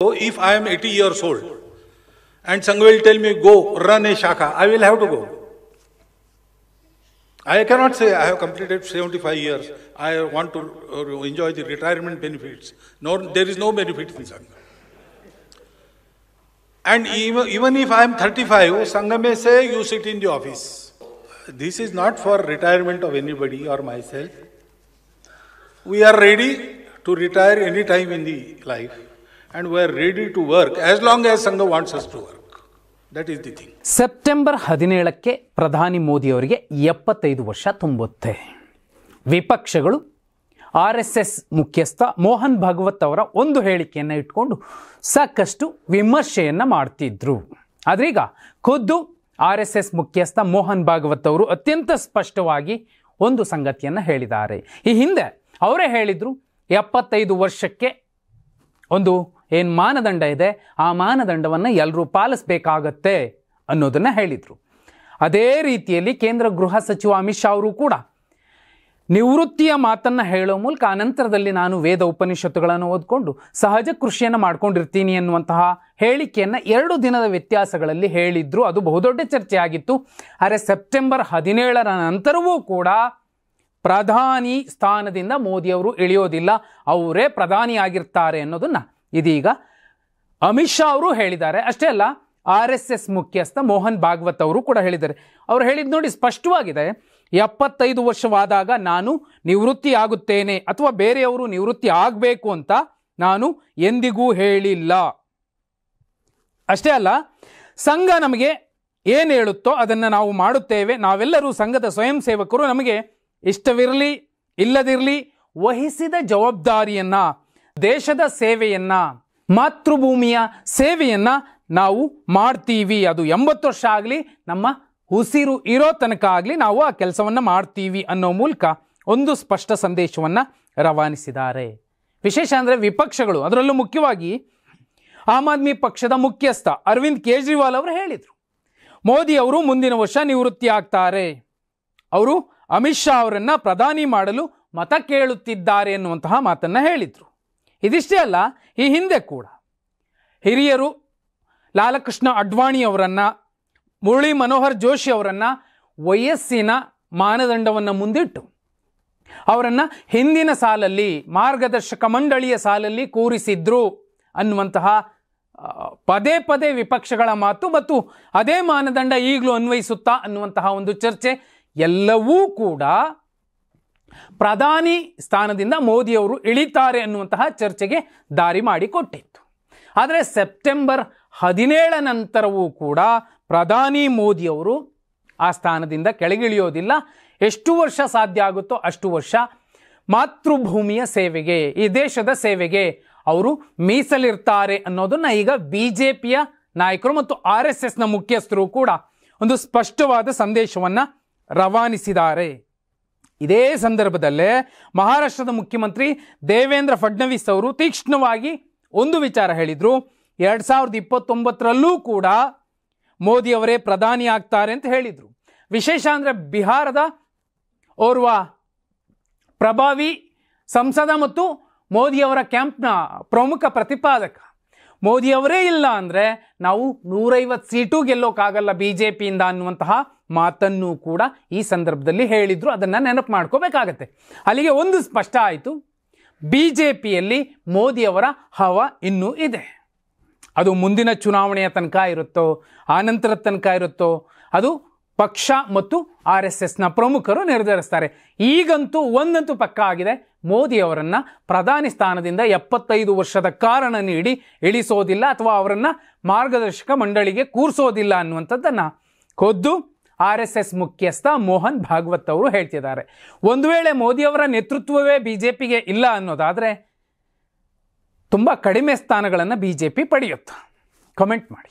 So if I am 80 years old and Sangha will tell me, go run a shaka, I will have to go. I cannot say I have completed 75 years, I want to enjoy the retirement benefits. No, there is no benefit in Sangha. And even if I am 35, Sangha may say, you sit in the office. This is not for retirement of anybody or myself. We are ready to retire any time in the life. And we are ready to work as long as Sangha wants us to work. That is the thing. September 17ಕ್ಕೆ ಪ್ರಧಾನಿ ಮೋದಿಯವರಿಗೆ 75 ವರ್ಷ ತುಂಬುತ್ತೆ. ವಿಪಕ್ಷಗಳು RSS ಮುಖ್ಯಸ್ಥ ಮೋಹನ್ ಭಾಗವತ್ ಅವರ ಒಂದು ಹೇಳಿಕೆಯನ್ನು ಇಟ್ಕೊಂಡು ಸಾಕಷ್ಟು ವಿಮರ್ಶೆಯನ್ನು ಮಾಡ್ತಿದ್ರು. ಆದ್ರೀಗ ಖುದ್ದು RSS ಮುಖ್ಯಸ್ಥ ಮೋಹನ್ ಭಾಗವತ್ ಅವರು ಅತ್ಯಂತ ಸ್ಪಷ್ಟವಾಗಿ ಒಂದು ಸಂಗತಿಯನ್ನು ಹೇಳಿದ್ದಾರೆ. ಈ ಹಿಂದೆ ಅವರೇ ಹೇಳಿದ್ರು 75 ವರ್ಷಕ್ಕೆ ಒಂದು ಏನು ಮಾನದಂಡ ಇದೆ, ಆ ಮಾನದಂಡವನ್ನು ಎಲ್ಲರೂ ಪಾಲಿಸಬೇಕಾಗತ್ತೆ ಅನ್ನೋದನ್ನು ಹೇಳಿದರು. ಅದೇ ರೀತಿಯಲ್ಲಿ ಕೇಂದ್ರ ಗೃಹ ಸಚಿವ ಅಮಿತ್ ಶಾ ಅವರು ಕೂಡ ನಿವೃತ್ತಿಯ ಮಾತನ್ನು ಹೇಳೋ ಮೂಲಕ ಅನಂತರದಲ್ಲಿ ನಾನು ವೇದ ಉಪನಿಷತ್ತುಗಳನ್ನು ಓದ್ಕೊಂಡು ಸಹಜ ಕೃಷಿಯನ್ನು ಮಾಡ್ಕೊಂಡಿರ್ತೀನಿ ಅನ್ನುವಂತಹ ಹೇಳಿಕೆಯನ್ನು 2 ದಿನದ ವ್ಯತ್ಯಾಸಗಳಲ್ಲಿ ಹೇಳಿದ್ರು. ಅದು ಬಹುದೊಡ್ಡ ಚರ್ಚೆ ಆಗಿತ್ತು. ಆದರೆ ಸೆಪ್ಟೆಂಬರ್ 17ರ ನಂತರವೂ ಕೂಡ ಪ್ರಧಾನಿ ಸ್ಥಾನದಿಂದ ಮೋದಿಯವರು ಇಳಿಯೋದಿಲ್ಲ, ಅವರೇ ಪ್ರಧಾನಿ ಆಗಿರ್ತಾರೆ ಅನ್ನೋದನ್ನು ಇದೀಗ ಅಮಿತ್ ಶಾ ಅವರು ಹೇಳಿದ್ದಾರೆ. ಅಷ್ಟೇ ಅಲ್ಲ, RSS ಮುಖ್ಯಸ್ಥ ಮೋಹನ್ ಭಾಗವತ್ ಅವರು ಕೂಡ ಹೇಳಿದ್ದಾರೆ. ಅವರು ಹೇಳಿದ್ದು ನೋಡಿ ಸ್ಪಷ್ಟವಾಗಿದೆ, 75 ವರ್ಷವಾದಾಗ ನಾನು ನಿವೃತ್ತಿ ಆಗುತ್ತೇನೆ ಅಥವಾ ಬೇರೆಯವರು ನಿವೃತ್ತಿ ಆಗಬೇಕು ಅಂತ ನಾನು ಎಂದಿಗೂ ಹೇಳಿಲ್ಲ. ಅಷ್ಟೇ ಅಲ್ಲ, ಸಂಘ ನಮಗೆ ಏನು ಹೇಳುತ್ತೋ ಅದನ್ನು ನಾವು ಮಾಡುತ್ತೇವೆ. ನಾವೆಲ್ಲರೂ ಸಂಘದ ಸ್ವಯಂ ಸೇವಕರು. ನಮಗೆ ಇಷ್ಟವಿರಲಿ ಇಲ್ಲದಿರಲಿ ವಹಿಸಿದ ಜವಾಬ್ದಾರಿಯನ್ನ, ದೇಶದ ಸೇವೆಯನ್ನ, ಮಾತೃಭೂಮಿಯ ಸೇವೆಯನ್ನ ನಾವು ಮಾಡ್ತೀವಿ. ಅದು 80 ವರ್ಷ ಆಗಲಿ, ನಮ್ಮ ಉಸಿರು ಇರೋ ತನಕ ಆಗಲಿ ನಾವು ಆ ಕೆಲಸವನ್ನು ಮಾಡ್ತೀವಿ ಅನ್ನೋ ಮೂಲಕ ಒಂದು ಸ್ಪಷ್ಟ ಸಂದೇಶವನ್ನು ರವಾನಿಸಿದ್ದಾರೆ. ವಿಶೇಷ ಅಂದರೆ ವಿಪಕ್ಷಗಳು, ಅದರಲ್ಲೂ ಮುಖ್ಯವಾಗಿ ಆಮ್ ಆದ್ಮಿ ಪಕ್ಷದ ಮುಖ್ಯಸ್ಥ ಅರವಿಂದ್ ಕೇಜ್ರಿವಾಲ್ ಅವರು ಹೇಳಿದರು, ಮೋದಿ ಅವರು ಮುಂದಿನ ವರ್ಷ ನಿವೃತ್ತಿ ಆಗ್ತಾರೆ, ಅವರು ಅಮಿತ್ ಶಾ ಅವರನ್ನು ಪ್ರಧಾನಿ ಮಾಡಲು ಮತ ಕೇಳುತ್ತಿದ್ದಾರೆ ಎನ್ನುವಂತಹ ಮಾತನ್ನು ಹೇಳಿದರು. ಇದಿಷ್ಟೇ ಅಲ್ಲ, ಈ ಹಿಂದೆ ಕೂಡ ಹಿರಿಯರು ಲಾಲಕೃಷ್ಣ ಅಡ್ವಾಣಿ ಅವರನ್ನು, ಮುರಳಿ ಮನೋಹರ್ ಜೋಶಿ ಅವರನ್ನು ವಯಸ್ಸಿನ ಮಾನದಂಡವನ್ನು ಮುಂದಿಟ್ಟು ಅವರನ್ನು ಹಿಂದಿನ ಸಾಲಲ್ಲಿ ಮಾರ್ಗದರ್ಶಕ ಮಂಡಳಿಯ ಸಾಲಲ್ಲಿ ಕೂರಿಸಿದ್ರು ಅನ್ನುವಂತಹ ಪದೇ ಪದೇ ವಿಪಕ್ಷಗಳ ಮಾತು ಮತ್ತು ಅದೇ ಮಾನದಂಡ ಈಗಲೂ ಅನ್ವಯಿಸುತ್ತಾ ಅನ್ನುವಂತಹ ಒಂದು ಚರ್ಚೆ ಎಲ್ಲವೂ ಕೂಡ ಪ್ರಧಾನಿ ಸ್ಥಾನದಿಂದ ಮೋದಿಯವರು ಇಳಿತಾರೆ ಅನ್ನುವಂತಹ ಚರ್ಚೆಗೆ ದಾರಿ ಮಾಡಿಕೊಟ್ಟಿತ್ತು. ಆದರೆ ಸೆಪ್ಟೆಂಬರ್ 17 ನಂತರವೂ ಕೂಡ ಪ್ರಧಾನಿ ಮೋದಿಯವರು ಆ ಸ್ಥಾನದಿಂದ ಕೆಳಗಿಳಿಯೋದಿಲ್ಲ. ಎಷ್ಟು ವರ್ಷ ಸಾಧ್ಯ ಆಗುತ್ತೋ ಅಷ್ಟು ವರ್ಷ ಮಾತೃಭೂಮಿಯ ಸೇವೆಗೆ, ಈ ದೇಶದ ಸೇವೆಗೆ ಅವರು ಮೀಸಲಿರ್ತಾರೆ ಅನ್ನೋದನ್ನು ಈಗ BJPಯ ನಾಯಕರು ಮತ್ತು RSSನ ಮುಖ್ಯಸ್ಥರು ಕೂಡ ಒಂದು ಸ್ಪಷ್ಟವಾದ ಸಂದೇಶವನ್ನು ರವಾನಿಸಿದ್ದಾರೆ. ಇದೇ ಸಂದರ್ಭದಲ್ಲೇ ಮಹಾರಾಷ್ಟ್ರದ ಮುಖ್ಯಮಂತ್ರಿ ದೇವೇಂದ್ರ ಫಡ್ನವೀಸ್ ಅವರು ತೀಕ್ಷ್ಣವಾಗಿ ಒಂದು ವಿಚಾರ ಹೇಳಿದರು, 2029ರಲ್ಲೂ ಕೂಡ ಮೋದಿಯವರೇ ಪ್ರಧಾನಿ ಆಗ್ತಾರೆ ಅಂತ ಹೇಳಿದರು. ವಿಶೇಷ ಅಂದರೆ ಬಿಹಾರದ ಓರ್ವ ಪ್ರಭಾವಿ ಸಂಸದ ಮತ್ತು ಮೋದಿಯವರ ಕ್ಯಾಂಪ್ನ ಪ್ರಮುಖ ಪ್ರತಿಪಾದಕ, ಮೋದಿಯವರೇ ಇಲ್ಲ ಅಂದರೆ ನಾವು 150 ಸೀಟು ಗೆಲ್ಲೋಕ್ಕಾಗಲ್ಲ BJPಯಿಂದ ಅನ್ನುವಂತಹ ಮಾತನ್ನು ಕೂಡ ಈ ಸಂದರ್ಭದಲ್ಲಿ ಹೇಳಿದ್ರು. ಅದನ್ನು ನೆನಪು ಮಾಡ್ಕೋಬೇಕಾಗತ್ತೆ. ಅಲ್ಲಿಗೆ ಒಂದು ಸ್ಪಷ್ಟ ಆಯಿತು, BJPಯಲ್ಲಿ ಮೋದಿಯವರ ಹವ ಇನ್ನೂ ಇದೆ. ಅದು ಮುಂದಿನ ಚುನಾವಣೆಯ ತನಕ ಇರುತ್ತೋ, ಆನಂತರದ ತನಕ ಇರುತ್ತೋ, ಅದು ಪಕ್ಷ ಮತ್ತು RSSನ ಪ್ರಮುಖರು ನಿರ್ಧರಿಸ್ತಾರೆ. ಈಗಂತೂ ಒಂದಂತೂ ಪಕ್ಕ ಆಗಿದೆ, ಮೋದಿಯವರನ್ನು ಪ್ರಧಾನಿ ಸ್ಥಾನದಿಂದ 75 ವರ್ಷದ ಕಾರಣ ನೀಡಿ ಇಳಿಸೋದಿಲ್ಲ ಅಥವಾ ಅವರನ್ನು ಮಾರ್ಗದರ್ಶಕ ಮಂಡಳಿಗೆ ಕೂರಿಸೋದಿಲ್ಲ ಅನ್ನುವಂಥದ್ದನ್ನು ಖುದ್ದು RSS ಮುಖ್ಯಸ್ಥ ಮೋಹನ್ ಭಾಗವತ್ ಅವರು ಹೇಳ್ತಿದ್ದಾರೆ. ಒಂದು ವೇಳೆ ಮೋದಿಯವರ ನೇತೃತ್ವವೇ BJPಗೆ ಇಲ್ಲ ಅನ್ನೋದಾದರೆ ತುಂಬ ಕಡಿಮೆ ಸ್ಥಾನಗಳನ್ನು BJP ಪಡೆಯುತ್ತೆ. ಕಮೆಂಟ್ ಮಾಡಿ.